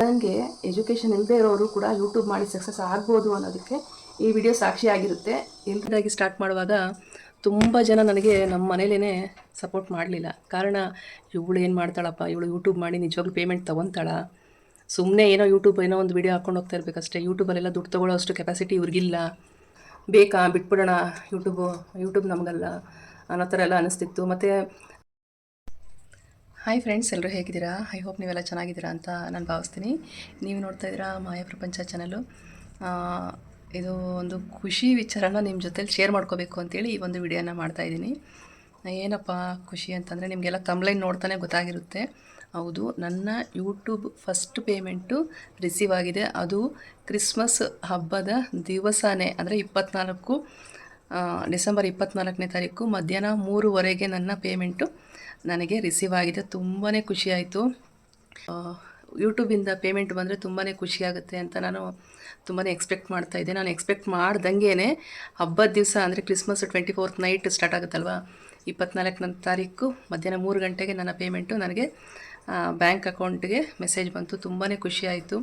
ನನಗೆ ಎಜುಕೇಷನ್ ಇಲ್ಲದೆ ಇರೋರು ಕೂಡ ಯೂಟ್ಯೂಬ್ ಮಾಡಿ ಸಕ್ಸಸ್ ಆಗ್ಬೋದು ಅನ್ನೋದಕ್ಕೆ ಈ ವಿಡಿಯೋ ಸಾಕ್ಷಿಯಾಗಿರುತ್ತೆ. ಎಲ್ಲದಾಗಿ ಸ್ಟಾರ್ಟ್ ಮಾಡುವಾಗ ತುಂಬ ಜನ ನನಗೆ ನಮ್ಮ ಮನೇಲೇ ಸಪೋರ್ಟ್ ಮಾಡಲಿಲ್ಲ. ಕಾರಣ ಇವಳು ಏನು ಮಾಡ್ತಾಳಪ್ಪ, ಇವಳು ಯೂಟ್ಯೂಬ್ ಮಾಡಿ ನಿಜವಾಗ್ಲೂ ಪೇಮೆಂಟ್ ತೊಗೊತಾಳ, ಸುಮ್ಮನೆ ಏನೋ ಯೂಟ್ಯೂಬ್ ಏನೋ ಒಂದು ವಿಡಿಯೋ ಹಾಕ್ಕೊಂಡು ಹೋಗ್ತಾ ಇರಬೇಕಷ್ಟೇ, ಯೂಟ್ಯೂಬಲ್ಲೆಲ್ಲ ದುಡ್ಡು ತೊಗೊಳ್ಳೋ ಅಷ್ಟು ಕೆಪಾಸಿಟಿ ಇವ್ರಿಗಿಲ್ಲ, ಬೇಕಾ ಬಿಟ್ಬಿಡೋಣ ಯೂಟ್ಯೂಬ್ ನಮಗಲ್ಲ ಅನ್ನೋ ಥರ ಎಲ್ಲ ಅನ್ನಿಸ್ತಿತ್ತು. ಮತ್ತು ಹಾಯ್ ಫ್ರೆಂಡ್ಸ್, ಎಲ್ಲರೂ ಹೇಗಿದ್ದೀರಾ? ಐ ಹೋಪ್ ನೀವೆಲ್ಲ ಚೆನ್ನಾಗಿದ್ದೀರಾ ಅಂತ ನಾನು ಭಾವಿಸ್ತೀನಿ. ನೀವು ನೋಡ್ತಾ ಇದ್ದೀರಾ ಮಾಯಾ ಪ್ರಪಂಚ ಚಾನಲು. ಇದು ಒಂದು ಖುಷಿ ವಿಚಾರನ ನಿಮ್ಮ ಜೊತೆಲಿ ಶೇರ್ ಮಾಡ್ಕೋಬೇಕು ಅಂತೇಳಿ ಈ ಒಂದು ವಿಡಿಯೋನ ಮಾಡ್ತಾಯಿದ್ದೀನಿ. ಏನಪ್ಪ ಖುಷಿ ಅಂತಂದರೆ, ನಿಮಗೆಲ್ಲ ತಮ್ಲೈನ್ ನೋಡ್ತಾನೆ ಗೊತ್ತಾಗಿರುತ್ತೆ. ಹೌದು, ನನ್ನ ಯೂಟ್ಯೂಬ್ ಫಸ್ಟ್ ಪೇಮೆಂಟು ರಿಸೀವ್ ಆಗಿದೆ. ಅದು ಕ್ರಿಸ್ಮಸ್ ಹಬ್ಬದ ದಿವಸನೇ, ಅಂದರೆ 24 ಡಿಸೆಂಬರ್ 24ನೇ ತಾರೀಕು ಮಧ್ಯಾಹ್ನ 3:15 ನನ್ನ ಪೇಮೆಂಟು ನನಗೆ ರಿಸೀವ್ ಆಗಿದೆ. ತುಂಬಾ ಖುಷಿಯಾಯಿತು. ಯೂಟ್ಯೂಬಿಂದ ಪೇಮೆಂಟ್ ಬಂದರೆ ತುಂಬಾ ಖುಷಿಯಾಗುತ್ತೆ ಅಂತ ನಾನು ತುಂಬಾ ಎಕ್ಸ್ಪೆಕ್ಟ್ ಮಾಡ್ತಾಯಿದ್ದೆ. ನಾನು ಎಕ್ಸ್ಪೆಕ್ಟ್ ಮಾಡ್ದಂಗೆ ಹಬ್ಬದ ದಿವಸ, ಅಂದರೆ ಕ್ರಿಸ್ಮಸ್ 24th ನೈಟ್ ಸ್ಟಾರ್ಟ್ ಆಗುತ್ತಲ್ವ, 24ನೇ ತಾರೀಕು ಮಧ್ಯಾಹ್ನ 3 ಗಂಟೆಗೆ ನನ್ನ ಪೇಮೆಂಟು ನನಗೆ ಬ್ಯಾಂಕ್ ಅಕೌಂಟ್ಗೆ ಮೆಸೇಜ್ ಬಂತು. ತುಂಬಾ ಖುಷಿಯಾಯಿತು.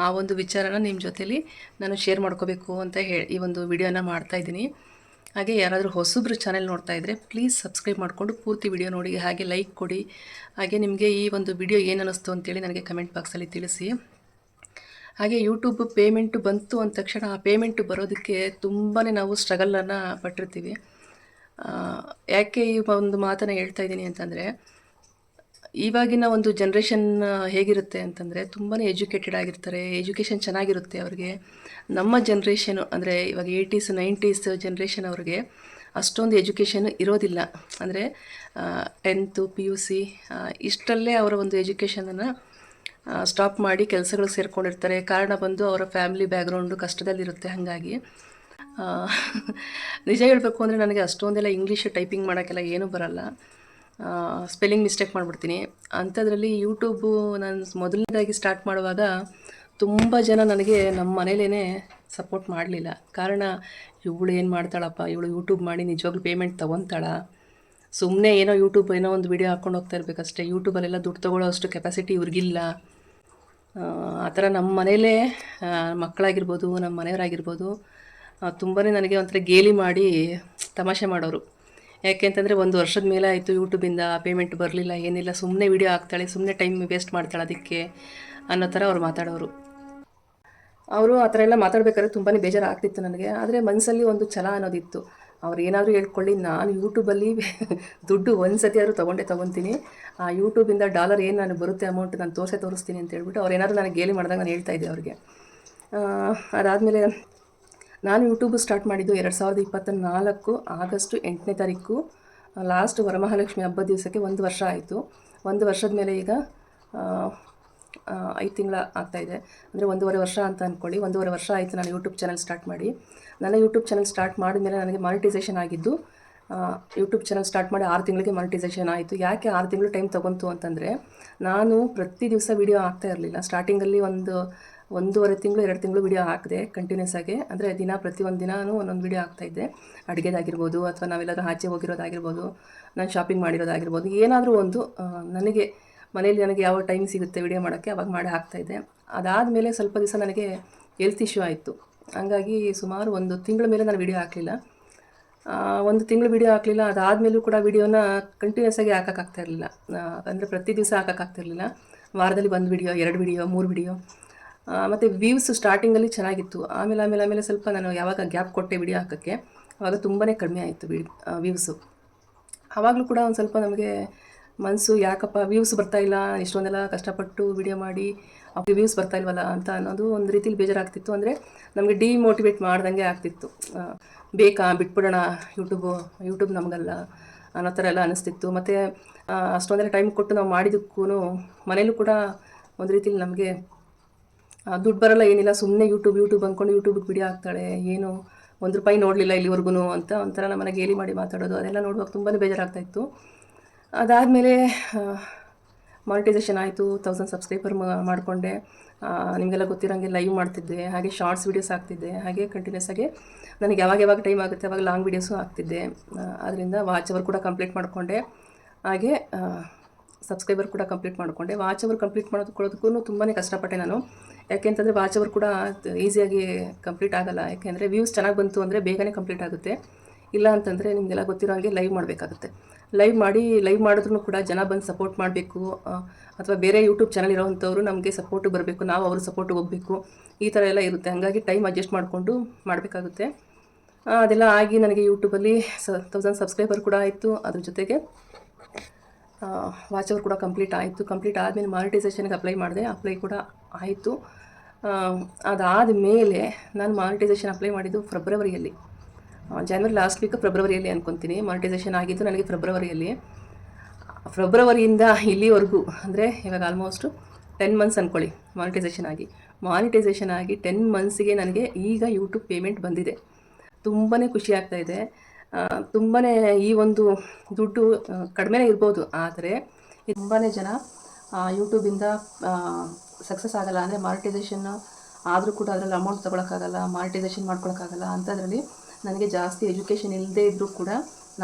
ಆ ಒಂದು ವಿಚಾರನ ನಿಮ್ಮ ಜೊತೇಲಿ ನಾನು ಶೇರ್ ಮಾಡ್ಕೋಬೇಕು ಅಂತ ಹೇಳಿ ಈ ಒಂದು ವಿಡಿಯೋನ ಮಾಡ್ತಾಯಿದ್ದೀನಿ. ಹಾಗೆ ಯಾರಾದರೂ ಹೊಸಬ್ರು ಚಾನೆಲ್ ನೋಡ್ತಾ ಇದ್ದರೆ ಪ್ಲೀಸ್ ಸಬ್ಸ್ಕ್ರೈಬ್ ಮಾಡಿಕೊಂಡು ಪೂರ್ತಿ ವಿಡಿಯೋ ನೋಡಿ, ಹಾಗೆ ಲೈಕ್ ಕೊಡಿ. ಹಾಗೆ ನಿಮಗೆ ಈ ಒಂದು ವಿಡಿಯೋ ಏನು ಅನ್ನಿಸ್ತು ಅಂತೇಳಿ ನನಗೆ ಕಮೆಂಟ್ ಬಾಕ್ಸಲ್ಲಿ ತಿಳಿಸಿ. ಹಾಗೆ ಯೂಟ್ಯೂಬ್ ಪೇಮೆಂಟು ಬಂತು ಅಂದ ತಕ್ಷಣ ಆ ಪೇಮೆಂಟು ಬರೋದಕ್ಕೆ ತುಂಬಾ ನಾವು ಸ್ಟ್ರಗಲನ್ನು ಪಟ್ಟಿರ್ತೀವಿ. ಯಾಕೆ ಈ ಒಂದು ಮಾತನ್ನು ಹೇಳ್ತಾ ಇದ್ದೀನಿ ಅಂತಂದರೆ, ಇವಾಗಿನ ಒಂದು ಜನ್ರೇಷನ್ ಹೇಗಿರುತ್ತೆ ಅಂತಂದರೆ, ತುಂಬಾ ಎಜುಕೇಟೆಡ್ ಆಗಿರ್ತಾರೆ, ಎಜುಕೇಷನ್ ಚೆನ್ನಾಗಿರುತ್ತೆ ಅವ್ರಿಗೆ. ನಮ್ಮ ಜನ್ರೇಷನು ಅಂದರೆ ಇವಾಗ 80s 90s ಜನ್ರೇಷನ್ ಅವ್ರಿಗೆ ಅಷ್ಟೊಂದು ಎಜುಕೇಷನ್ ಇರೋದಿಲ್ಲ. ಅಂದರೆ 10th PUC ಇಷ್ಟರಲ್ಲೇ ಅವರ ಒಂದು ಎಜುಕೇಷನನ್ನು ಸ್ಟಾಪ್ ಮಾಡಿ ಕೆಲಸಗಳು ಸೇರ್ಕೊಂಡಿರ್ತಾರೆ. ಕಾರಣ ಬಂದು ಅವರ ಫ್ಯಾಮಿಲಿ ಬ್ಯಾಕ್ಗ್ರೌಂಡು ಕಷ್ಟದಲ್ಲಿರುತ್ತೆ. ಹಾಗಾಗಿ ನಿಜ ಹೇಳಬೇಕು ಅಂದರೆ ನನಗೆ ಅಷ್ಟೊಂದೆಲ್ಲ ಇಂಗ್ಲೀಷ್ ಟೈಪಿಂಗ್ ಮಾಡೋಕ್ಕೆಲ್ಲ ಏನೂ ಬರಲ್ಲ. ಸ್ಪೆಲ್ಲಿಂಗ್ ಮಿಸ್ಟೇಕ್ ಮಾಡಿಬಿಡ್ತೀನಿ. ಅಂಥದ್ರಲ್ಲಿ ಯೂಟ್ಯೂಬು ನಾನು ಮೊದಲನೇದಾಗಿ ಸ್ಟಾರ್ಟ್ ಮಾಡುವಾಗ ತುಂಬ ಜನ ನನಗೆ ನಮ್ಮ ಮನೇಲೇ ಸಪೋರ್ಟ್ ಮಾಡಲಿಲ್ಲ. ಕಾರಣ ಇವಳು ಏನು ಮಾಡ್ತಾಳಪ್ಪ, ಇವಳು ಯೂಟ್ಯೂಬ್ ಮಾಡಿ ನಿಜವಾಗ್ಲೂ ಪೇಮೆಂಟ್ ತೊಗೊತಾಳ, ಸುಮ್ಮನೆ ಏನೋ ಯೂಟ್ಯೂಬ್ ಏನೋ ಒಂದು ವಿಡಿಯೋ ಹಾಕ್ಕೊಂಡು ಹೋಗ್ತಾ ಇರಬೇಕಷ್ಟೇ, ಯೂಟ್ಯೂಬಲ್ಲೆಲ್ಲ ದುಡ್ಡು ತೊಗೊಳ್ಳೋ ಅಷ್ಟು ಕೆಪಾಸಿಟಿ ಇವ್ರಿಗಿಲ್ಲ, ಆ ಥರ ನಮ್ಮ ಮನೇಲೇ ಮಕ್ಕಳಾಗಿರ್ಬೋದು, ನಮ್ಮ ಮನೆಯವರಾಗಿರ್ಬೋದು ತುಂಬಾ ನನಗೆ ಒಂಥರ ಗೇಲಿ ಮಾಡಿ ತಮಾಷೆ ಮಾಡೋರು. ಯಾಕೆ ಅಂತಂದರೆ, 1 ವರ್ಷದ ಮೇಲೆ ಆಯಿತು ಯೂಟ್ಯೂಬಿಂದ ಪೇಮೆಂಟ್ ಬರಲಿಲ್ಲ, ಏನಿಲ್ಲ, ಸುಮ್ಮನೆ ವಿಡಿಯೋ ಹಾಕ್ತಾಳೆ, ಸುಮ್ಮನೆ ಟೈಮ್ ವೇಸ್ಟ್ ಮಾಡ್ತಾಳೆ ಅದಕ್ಕೆ ಅನ್ನೋ ಥರ ಅವ್ರು ಮಾತಾಡೋರು. ಅವರು ಆ ಥರ ಎಲ್ಲ ಮಾತಾಡ್ಬೇಕಾದ್ರೆ ತುಂಬಾ ಬೇಜಾರು ಆಗ್ತಿತ್ತು ನನಗೆ. ಆದರೆ ಮನಸ್ಸಲ್ಲಿ ಒಂದು ಛಲ ಅನ್ನೋದಿತ್ತು, ಅವ್ರು ಏನಾದರೂ ಹೇಳ್ಕೊಳ್ಳಿ, ನಾನು ಯೂಟ್ಯೂಬಲ್ಲಿ ದುಡ್ಡು ಒಂದು ಸತಿ ಆದರೂ ತೊಗೊತೀನಿ, ಆ ಯೂಟ್ಯೂಬಿಂದ ಡಾಲರ್ ಏನು ನನಗೆ ಬರುತ್ತೆ ಅಮೌಂಟ್ ನಾನು ತೋರಿಸ್ತೀನಿ ಅಂತ ಹೇಳ್ಬಿಟ್ಟು ಅವ್ರು ಏನಾದರೂ ನನಗೆ ಗೇಲಿ ಮಾಡಿದಾಗ ನಾನು ಹೇಳ್ತಾಯಿದ್ದೆ ಅವ್ರಿಗೆ. ಅದಾದಮೇಲೆ ನಾನು ಯೂಟ್ಯೂಬ್ ಸ್ಟಾರ್ಟ್ ಮಾಡಿದ್ದು 2024 ಆಗಸ್ಟ್ 8ನೇ ತಾರೀಕು, ಲಾಸ್ಟ್ ವರಮಹಾಲಕ್ಷ್ಮಿ ಹಬ್ಬದ ದಿವಸಕ್ಕೆ 1 ವರ್ಷ ಆಯಿತು. 1 ವರ್ಷದ ಮೇಲೆ ಈಗ 5 ತಿಂಗಳ ಆಗ್ತಾಯಿದೆ. ಅಂದರೆ 1.5 ವರ್ಷ ಅಂತ ಅಂದ್ಕೊಳ್ಳಿ. 1.5 ವರ್ಷ ಆಯಿತು ನಾನು ಯೂಟ್ಯೂಬ್ ಚಾನಲ್ ಸ್ಟಾರ್ಟ್ ಮಾಡಿ. ನನ್ನ ಯೂಟ್ಯೂಬ್ ಚಾನಲ್ ಸ್ಟಾರ್ಟ್ ಮಾಡಿದ್ಮೇಲೆ ನನಗೆ ಮಾನಿಟೈಸೇಷನ್ ಆಗಿದ್ದು, ಯೂಟ್ಯೂಬ್ ಚಾನಲ್ ಸ್ಟಾರ್ಟ್ ಮಾಡಿ 6 ತಿಂಗಳಿಗೆ ಮಾನಿಟೈಸೇಷನ್ ಆಯಿತು. ಯಾಕೆ 6 ತಿಂಗಳು ಟೈಮ್ ತೊಗೊಂತು ಅಂತಂದರೆ, ನಾನು ಪ್ರತಿ ದಿವಸ ವೀಡಿಯೋ ಹಾಕ್ತಾ ಇರಲಿಲ್ಲ. ಸ್ಟಾರ್ಟಿಂಗಲ್ಲಿ 1.5 ತಿಂಗಳು 2 ತಿಂಗಳು ವೀಡಿಯೋ ಹಾಕಿದೆ ಕಂಟಿನ್ಯೂಸ್ ಆಗಿ. ಅಂದರೆ ಪ್ರತಿಯೊಂದು ದಿನಾನು ಒಂದೊಂದು ವೀಡಿಯೋ ಹಾಕ್ತಾಯಿದ್ದೆ. ಅಡುಗೆದಾಗಿರ್ಬೋದು, ಅಥವಾ ನಾವೆಲ್ಲರೂ ಆಚೆ ಹೋಗಿರೋದಾಗಿರ್ಬೋದು, ನಾನು ಶಾಪಿಂಗ್ ಮಾಡಿರೋದಾಗಿರ್ಬೋದು, ಏನಾದರೂ ಒಂದು ನನಗೆ ಮನೇಲಿ ನನಗೆ ಯಾವ ಟೈಮ್ ಸಿಗುತ್ತೆ ವೀಡಿಯೋ ಮಾಡೋಕ್ಕೆ ಅವಾಗ ಮಾಡಿ ಹಾಕ್ತಾಯಿದ್ದೆ. ಅದಾದಮೇಲೆ ಸ್ವಲ್ಪ ದಿವಸ ನನಗೆ ಹೆಲ್ತ್ ಇಶ್ಯೂ ಆಯಿತು. ಹಂಗಾಗಿ ಸುಮಾರು 1 ತಿಂಗಳ ಮೇಲೆ ನಾನು ವೀಡಿಯೋ ಹಾಕಲಿಲ್ಲ. 1 ತಿಂಗಳು ವೀಡಿಯೋ ಹಾಕಲಿಲ್ಲ. ಅದಾದಮೇಲೂ ಕೂಡ ವೀಡಿಯೋನ ಕಂಟಿನ್ಯೂಸ್ ಆಗಿ ಹಾಕೋಕ್ಕಾಗ್ತಾಯಿರಲಿಲ್ಲ. ಅಂದರೆ ಪ್ರತಿ ದಿವಸ ಹಾಕೋಕ್ಕಾಗ್ತಿರ್ಲಿಲ್ಲ. ವಾರದಲ್ಲಿ 1 ವಿಡಿಯೋ, 2 ವಿಡಿಯೋ, 3 ವಿಡಿಯೋ. ಮತ್ತು ವ್ಯೂಸ್ ಸ್ಟಾರ್ಟಿಂಗಲ್ಲಿ ಚೆನ್ನಾಗಿತ್ತು. ಆಮೇಲೆ ಸ್ವಲ್ಪ ನಾನು ಯಾವಾಗ ಗ್ಯಾಪ್ ಕೊಟ್ಟೆ ವಿಡಿಯೋ ಹಾಕೋಕ್ಕೆ, ಆವಾಗ ತುಂಬಾ ಕಡಿಮೆ ಆಯಿತು ವ್ಯೂಸು. ಆವಾಗಲೂ ಕೂಡ ಒಂದು ಸ್ವಲ್ಪ ನಮಗೆ ಮನಸ್ಸು, ಯಾಕಪ್ಪ ವ್ಯೂಸ್ ಬರ್ತಾಯಿಲ್ಲ, ಇಷ್ಟೊಂದೆಲ್ಲ ಕಷ್ಟಪಟ್ಟು ವಿಡಿಯೋ ಮಾಡಿ ಅವ್ರಿಗೆ ವ್ಯೂಸ್ ಬರ್ತಾಯಿಲ್ವಲ್ಲ ಅಂತ ಅನ್ನೋದು ಒಂದು ರೀತಿಲಿ ಬೇಜಾರಾಗ್ತಿತ್ತು. ಅಂದರೆ ನಮಗೆ ಡಿಮೋಟಿವೇಟ್ ಮಾಡ್ದಂಗೆ ಆಗ್ತಿತ್ತು. ಬೇಕಾ ಬಿಟ್ಬಿಡೋಣ ಯೂಟ್ಯೂಬ್ ನಮಗಲ್ಲ ಅನ್ನೋ ಥರ ಎಲ್ಲ ಅನ್ನಿಸ್ತಿತ್ತು. ಮತ್ತು ಅಷ್ಟೊಂದೆಲ್ಲ ಟೈಮ್ ಕೊಟ್ಟು ನಾವು ಮಾಡಿದ್ದಕ್ಕೂ ಮನೇಲೂ ಕೂಡ ಒಂದು ರೀತಿಲಿ ನಮಗೆ ದುಡ್ಡು ಬರೋಲ್ಲ, ಏನಿಲ್ಲ, ಸುಮ್ಮನೆ ಯೂಟ್ಯೂಬ್ ಅಂದ್ಕೊಂಡು ಯೂಟ್ಯೂಬಿಗೆ ವಿಡಿಯೋ ಹಾಕ್ತಾಳೆ, ಏನು ₹1 ನೋಡಲಿಲ್ಲ ಇಲ್ಲಿವರೆಗೂ ಅಂತ ಒಂಥರ ನಮ್ಮನೆ ಗೇಲಿ ಮಾಡಿ ಮಾತಾಡೋದು. ಅದೆಲ್ಲ ನೋಡುವಾಗ ತುಂಬಾ ಬೇಜಾರಾಗ್ತಾಯಿತ್ತು. ಅದಾದಮೇಲೆ ಮಾನಿಟೈಸೇಷನ್ ಆಯಿತು. 1000 ಸಬ್ಸ್ಕ್ರೈಬರ್ ಮಾಡಿಕೊಂಡೆ. ನಿಮಗೆಲ್ಲ ಗೊತ್ತಿರೋಂಗೆ ಲೈವ್ ಮಾಡ್ತಿದ್ದೆ, ಹಾಗೆ ಶಾರ್ಟ್ಸ್ ವೀಡಿಯೋಸ್ ಹಾಕ್ತಿದ್ದೆ. ಹಾಗೆ ಕಂಟಿನ್ಯೂಸ್ ಆಗಿ ನನಗೆ ಯಾವಾಗ ಟೈಮ್ ಆಗುತ್ತೆ ಅವಾಗ ಲಾಂಗ್ ವೀಡಿಯೋಸು ಹಾಕ್ತಿದ್ದೆ. ಅದರಿಂದ ವಾಚ್ ಅವರ್ ಕೂಡ ಕಂಪ್ಲೀಟ್ ಮಾಡಿಕೊಂಡೆ. ಹಾಗೆ ಸಬ್ಸ್ಕ್ರೈಬರ್ ಕೂಡ ಕಂಪ್ಲೀಟ್ ಮಾಡಿಕೊಂಡೆ. ವಾಚ್ ಅವರ್ ಕಂಪ್ಲೀಟ್ ಮಾಡೋದಕ್ಕೂ ತುಂಬಾ ಕಷ್ಟಪಟ್ಟೆ ನಾನು. ಯಾಕೆಂತಂದರೆ ವಾಚ್ ಅವರ್ ಕೂಡ ಈಸಿಯಾಗಿ ಕಂಪ್ಲೀಟ್ ಆಗೋಲ್ಲ. ಯಾಕೆಂದರೆ ವ್ಯೂಸ್ ಚೆನ್ನಾಗಿ ಬಂತು ಅಂದರೆ ಬೇಗನೆ ಕಂಪ್ಲೀಟ್ ಆಗುತ್ತೆ. ಇಲ್ಲ ಅಂತಂದರೆ ನಿಮಗೆಲ್ಲ ಗೊತ್ತಿರೋ ಹಾಗೆ ಲೈವ್ ಮಾಡಬೇಕಾಗುತ್ತೆ. ಲೈವ್ ಮಾಡಿದ್ರೂ ಕೂಡ ಜನ ಬಂದು ಸಪೋರ್ಟ್ ಮಾಡಬೇಕು, ಅಥವಾ ಬೇರೆ ಯೂಟ್ಯೂಬ್ ಚಾನಲ್ ಇರೋವಂಥವ್ರು ನಮಗೆ ಸಪೋರ್ಟಿಗೆ ಬರಬೇಕು, ನಾವು ಅವ್ರ ಸಪೋರ್ಟಿಗೆ ಹೋಗಬೇಕು, ಈ ಥರ ಎಲ್ಲ ಇರುತ್ತೆ. ಹಾಗಾಗಿ ಟೈಮ್ ಅಡ್ಜಸ್ಟ್ ಮಾಡಿಕೊಂಡು ಮಾಡಬೇಕಾಗುತ್ತೆ. ಅದೆಲ್ಲ ಆಗಿ ನನಗೆ ಯೂಟ್ಯೂಬಲ್ಲಿ 1000 ಸಬ್ಸ್ಕ್ರೈಬರ್ ಕೂಡ ಆಯಿತು. ಅದ್ರ ಜೊತೆಗೆ ವಾಚ್ ಅವರ್ ಕೂಡ ಕಂಪ್ಲೀಟ್ ಆಯಿತು. ಕಂಪ್ಲೀಟ್ ಆದಮೇಲೆ ಮಾನಿಟೈಸೇಷನ್ಗೆ ಅಪ್ಲೈ ಕೂಡ ಆಯಿತು. ಅದಾದ ಮೇಲೆ ನಾನು ಮಾನಿಟೈಸೇಷನ್ ಅಪ್ಲೈ ಮಾಡಿದ್ದು ಫೆಬ್ರವರಿಯಲ್ಲಿ, ಜಾನ್ವರಿ ಲಾಸ್ಟ್ ವೀಕ್ ಫೆಬ್ರವರಿಯಲ್ಲಿ ಅಂದ್ಕೊತೀನಿ ಮಾನಿಟೈಸೇಷನ್ ಆಗಿದ್ದು ನನಗೆ ಫೆಬ್ರವರಿಯಿಂದ ಇಲ್ಲಿವರೆಗೂ, ಅಂದರೆ ಇವಾಗ ಆಲ್ಮೋಸ್ಟು 10 ಮಂತ್ಸ್ ಅಂದ್ಕೊಳ್ಳಿ ಮಾನಿಟೈಸೇಷನ್ ಆಗಿ 10 ಮಂತ್ಸಿಗೆ ನನಗೆ ಈಗ ಯೂಟ್ಯೂಬ್ ಪೇಮೆಂಟ್ ಬಂದಿದೆ. ತುಂಬಾ ಖುಷಿ ಆಗ್ತಾಯಿದೆ. ತುಂಬಾ ಈ ಒಂದು ದುಡ್ಡು ಕಡಿಮೆನೇ ಇರ್ಬೋದು, ಆದರೆ ತುಂಬಾ ಜನ ಯೂಟ್ಯೂಬಿಂದ ಸಕ್ಸಸ್ ಆಗಲ್ಲ. ಅಂದರೆ ಮಾನಿಟೈಸೇಷನ್ ಆದರೂ ಕೂಡ ಅದರಲ್ಲಿ ಅಮೌಂಟ್ ತೊಗೊಳಕ್ಕಾಗಲ್ಲ, ಮಾನಿಟೈಸೇಷನ್ ಮಾಡ್ಕೊಳಕ್ಕಾಗಲ್ಲ. ಅಂಥದ್ರಲ್ಲಿ ನನಗೆ ಜಾಸ್ತಿ ಎಜುಕೇಷನ್ ಇಲ್ಲದೇ ಇದ್ದರೂ ಕೂಡ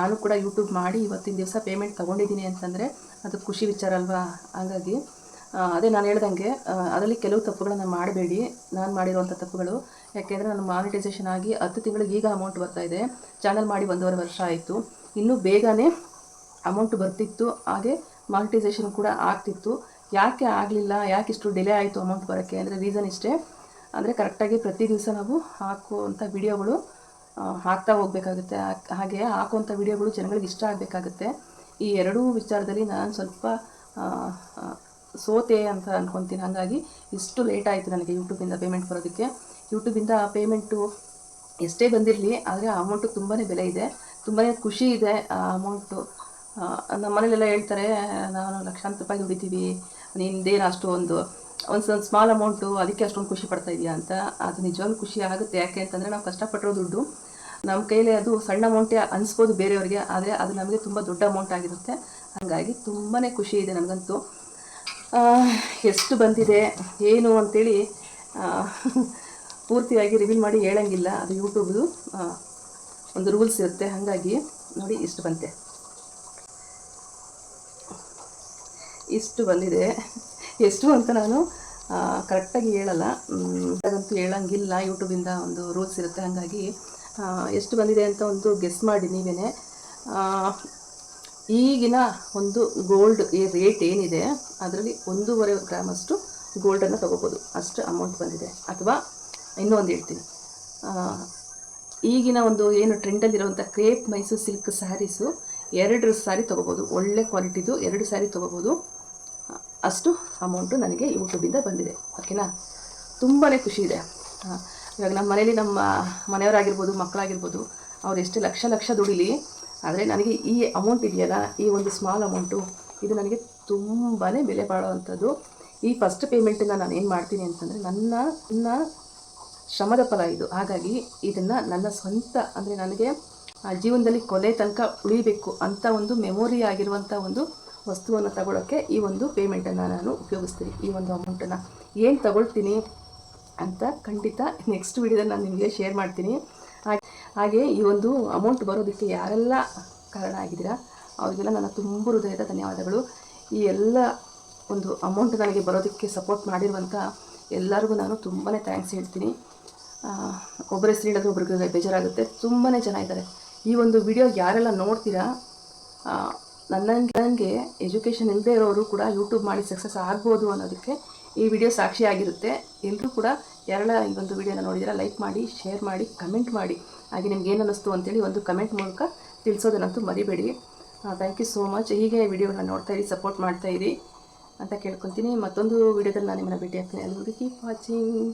ನಾನು ಕೂಡ ಯೂಟ್ಯೂಬ್ ಮಾಡಿ ಇವತ್ತಿನ ದಿವಸ ಪೇಮೆಂಟ್ ತೊಗೊಂಡಿದ್ದೀನಿ ಅಂತಂದರೆ ಅದು ಖುಷಿ ವಿಚಾರ ಅಲ್ವಾ. ಹಾಗಾಗಿ ಅದೇ ನಾನು ಹೇಳ್ದಂಗೆ ಅದರಲ್ಲಿ ಕೆಲವು ತಪ್ಪುಗಳನ್ನು ಮಾಡಬೇಡಿ. ನಾನು ಮಾಡಿರುವಂಥ ತಪ್ಪುಗಳು, ಯಾಕೆಂದರೆ ನಾನು ಮಾನಿಟೈಸೇಷನ್ ಆಗಿ 10 ತಿಂಗಳಿಗೆ ಈಗ ಅಮೌಂಟ್ ಬರ್ತಾಯಿದೆ. ಚಾನಲ್ ಮಾಡಿ 1.5 ವರ್ಷ ಆಯಿತು. ಇನ್ನೂ ಬೇಗನೆ ಅಮೌಂಟ್ ಬರ್ತಿತ್ತು, ಹಾಗೆ ಮಾನಿಟೈಸೇಷನ್ ಕೂಡ ಆಗ್ತಿತ್ತು. ಯಾಕೆ ಆಗಲಿಲ್ಲ, ಯಾಕೆ ಇಷ್ಟು ಡಿಲೇ ಆಯಿತು ಅಮೌಂಟ್ ಬರೋಕ್ಕೆ ಅಂದರೆ ರೀಸನ್ ಇಷ್ಟೇ. ಅಂದರೆ ಕರೆಕ್ಟಾಗಿ ಪ್ರತಿ ದಿವಸ ನಾವು ಹಾಕುವಂಥ ವಿಡಿಯೋಗಳು ಹಾಕ್ತಾ ಹೋಗಬೇಕಾಗುತ್ತೆ. ಹಾಗೆ ಹಾಕುವಂಥ ವಿಡಿಯೋಗಳು ಜನಗಳಿಗೆ ಇಷ್ಟ ಆಗಬೇಕಾಗುತ್ತೆ. ಈ ಎರಡೂ ವಿಚಾರದಲ್ಲಿ ನಾನು ಸ್ವಲ್ಪ ಸೋತೆ ಅಂತ ಅಂದ್ಕೊತೀನಿ. ಹಾಗಾಗಿ ಇಷ್ಟು ಲೇಟ್ ಆಯಿತು ನನಗೆ ಯೂಟ್ಯೂಬಿಂದ ಪೇಮೆಂಟ್ ಬರೋದಕ್ಕೆ. ಯೂಟ್ಯೂಬಿಂದ ಪೇಮೆಂಟು ಎಷ್ಟೇ ಬಂದಿರಲಿ, ಆದರೆ ಆ ಅಮೌಂಟು ತುಂಬಾ ಬೆಲೆ ಇದೆ, ತುಂಬಾ ಖುಷಿ ಇದೆ ಆ ಅಮೌಂಟು. ನಮ್ಮ ಮನೇಲೆಲ್ಲ ಹೇಳ್ತಾರೆ, ನಾನು ಲಕ್ಷಾಂತರ ರೂಪಾಯಿ ದುಡಿತೀವಿ, ನಿಂದೇನು ಅಷ್ಟು ಒಂದು ಸ್ಮಾಲ್ ಅಮೌಂಟು, ಅದಕ್ಕೆ ಅಷ್ಟೊಂದು ಖುಷಿ ಪಡ್ತಾ ಇದೆಯಾ ಅಂತ. ಅದು ನಿಜವಾಗ್ಲೂ ಖುಷಿ ಆಗುತ್ತೆ. ಯಾಕೆ ಅಂತಂದರೆ ನಾವು ಕಷ್ಟಪಟ್ಟಿರೋ ದುಡ್ಡು ನಮ್ಮ ಕೈಲಿ ಅದು ಸಣ್ಣ ಅಮೌಂಟೇ ಅನಿಸ್ಬೋದು ಬೇರೆಯವ್ರಿಗೆ, ಆದರೆ ಅದು ನಮಗೆ ತುಂಬ ದೊಡ್ಡ ಅಮೌಂಟ್ ಆಗಿರುತ್ತೆ. ಹಾಗಾಗಿ ತುಂಬಾ ಖುಷಿ ಇದೆ ನನಗಂತೂ. ಎಷ್ಟು ಬಂದಿದೆ ಏನು ಅಂಥೇಳಿ ಪೂರ್ತಿಯಾಗಿ ರಿವೀಲ್ ಮಾಡಿ ಹೇಳೋಂಗಿಲ್ಲ, ಅದು ಯೂಟ್ಯೂಬ್ದು ಒಂದು ರೂಲ್ಸ್ ಇರುತ್ತೆ. ಹಾಗಾಗಿ ನೋಡಿ ಇಷ್ಟು ಬಂದಿದೆ. ಎಷ್ಟು ಅಂತ ನಾನು ಕರೆಕ್ಟಾಗಿ ಹೇಳಲ್ಲ, ಅದಂತೂ ಹೇಳೋಂಗಿಲ್ಲ, ಯೂಟ್ಯೂಬಿಂದ ಒಂದು ರೂಲ್ಸ್ ಇರುತ್ತೆ. ಹಾಗಾಗಿ ಎಷ್ಟು ಬಂದಿದೆ ಅಂತ ಒಂದು ಗೆಸ್ ಮಾಡಿ ನೀವೇ. ಈಗಿನ ಒಂದು ಗೋಲ್ಡ್ ರೇಟ್ ಏನಿದೆ ಅದರಲ್ಲಿ 1.5 ಗ್ರಾಮಷ್ಟು ಗೋಲ್ಡನ್ನು ತೊಗೋಬೋದು, ಅಷ್ಟು ಅಮೌಂಟ್ ಬಂದಿದೆ. ಅಥವಾ ಇನ್ನೂ ಒಂದು ಹೇಳ್ತೀನಿ, ಈಗಿನ ಒಂದು ಏನು ಟ್ರೆಂಡಲ್ಲಿರುವಂಥ ಕ್ರೇಪ್ ಮೈಸೂರು ಸಿಲ್ಕ್ ಸ್ಯಾರೀಸು 2 ಸ್ಯಾರಿ ತೊಗೋಬೋದು, ಒಳ್ಳೆ ಕ್ವಾಲಿಟಿದು 2 ಸ್ಯಾರಿ ತೊಗೋಬೋದು. ಅಷ್ಟು ಅಮೌಂಟು ನನಗೆ ಯೂಟ್ಯೂಬಿಂದ ಬಂದಿದೆ. ಓಕೆನಾ, ತುಂಬಾ ಖುಷಿ ಇದೆ. ಇವಾಗ ನಮ್ಮ ಮನೇಲಿ ನಮ್ಮ ಮನೆಯವರಾಗಿರ್ಬೋದು, ಮಕ್ಕಳಾಗಿರ್ಬೋದು, ಅವ್ರು ಎಷ್ಟು ಲಕ್ಷ ದುಡಿಲಿ, ಆದರೆ ನನಗೆ ಈ ಅಮೌಂಟ್ ಇದೆಯಲ್ಲ, ಈ ಒಂದು ಸ್ಮಾಲ್ ಅಮೌಂಟು, ಇದು ನನಗೆ ತುಂಬಾ ಬೆಲೆ ಬಾಳುವಂಥದ್ದು. ಈ ಫಸ್ಟ್ ಪೇಮೆಂಟನ್ನು ನಾನು ಏನು ಮಾಡ್ತೀನಿ ಅಂತಂದರೆ ನನ್ನ ಶ್ರಮದ ಫಲ ಇದು. ಹಾಗಾಗಿ ಇದನ್ನು ನನ್ನ ಸ್ವಂತ, ಅಂದರೆ ನನಗೆ ಜೀವನದಲ್ಲಿ ಕೊನೆ ತನಕ ಉಳಿಬೇಕು ಅಂತ ಒಂದು ಮೆಮೊರಿ ಆಗಿರುವಂಥ ಒಂದು ವಸ್ತುವನ್ನು ತಗೊಳ್ಳೋಕ್ಕೆ ಈ ಒಂದು ಪೇಮೆಂಟನ್ನು ನಾನು ಉಪಯೋಗಿಸ್ತೀನಿ. ಈ ಒಂದು ಅಮೌಂಟನ್ನು ಏನು ತಗೊಳ್ತೀನಿ ಅಂತ ಖಂಡಿತ ನೆಕ್ಸ್ಟ್ ವಿಡಿಯೋದಲ್ಲಿ ನಾನು ನಿಮಗೆ ಶೇರ್ ಮಾಡ್ತೀನಿ. ಹಾಗೆ ಈ ಒಂದು ಅಮೌಂಟ್ ಬರೋದಕ್ಕೆ ಯಾರೆಲ್ಲ ಕಾರಣ ಆಗಿದ್ದೀರಾ ಅವರಿಗೆಲ್ಲ ನನ್ನ ತುಂಬ ಹೃದಯದ ಧನ್ಯವಾದಗಳು. ಈ ಎಲ್ಲ ಒಂದು ಅಮೌಂಟ್ ನನಗೆ ಬರೋದಕ್ಕೆ ಸಪೋರ್ಟ್ ಮಾಡಿರುವಂಥ ಎಲ್ಲರಿಗೂ ನಾನು ತುಂಬಾ ಥ್ಯಾಂಕ್ಸ್ ಹೇಳ್ತೀನಿ. ಒಬ್ಬರ ಹೆಸರು ಹೇಳಿದ್ರೆ ಒಬ್ರಿಗೆ ಬೇಜಾರಾಗುತ್ತೆ, ತುಂಬಾ ಜನ ಇದ್ದಾರೆ. ಈ ಒಂದು ವಿಡಿಯೋ ಯಾರೆಲ್ಲ ನೋಡ್ತೀರಾ, ನನಗೆ ಎಜುಕೇಷನ್ ಇಲ್ಲದೆ ಇರೋರು ಕೂಡ ಯೂಟ್ಯೂಬ್ ಮಾಡಿ ಸಕ್ಸಸ್ ಆಗ್ಬೋದು ಅನ್ನೋದಕ್ಕೆ ಈ ವಿಡಿಯೋ ಸಾಕ್ಷಿಯಾಗಿರುತ್ತೆ. ಎಲ್ಲರೂ ಕೂಡ ಯಾರೆಲ್ಲ ಈ ಒಂದು ವಿಡಿಯೋನ ನೋಡಿದ್ದೀರಾ ಲೈಕ್ ಮಾಡಿ, ಶೇರ್ ಮಾಡಿ, ಕಮೆಂಟ್ ಮಾಡಿ. ಹಾಗೆ ನಿಮ್ಗೆ ಏನು ಅನ್ನಿಸ್ತು ಅಂತೇಳಿ ಒಂದು ಕಮೆಂಟ್ ಮೂಲಕ ತಿಳಿಸೋದನ್ನಂತೂ ಮರಿಬೇಡಿ. Thank you so much. ಹೀಗೆ ವಿಡಿಯೋನ ನೋಡ್ತಾಯಿರಿ, ಸಪೋರ್ಟ್ ಮಾಡ್ತಾಯಿರಿ ಅಂತ ಕೇಳ್ಕೊತೀನಿ. ಮತ್ತೊಂದು ವಿಡಿಯೋದಲ್ಲಿ ನಾನು ನಿಮ್ಮನ್ನು ಭೇಟಿ ಆಗ್ತೀನಿ. ಎಲ್ಲರಿಗೂ ಕೀಪ್ ವಾಚಿಂಗ್.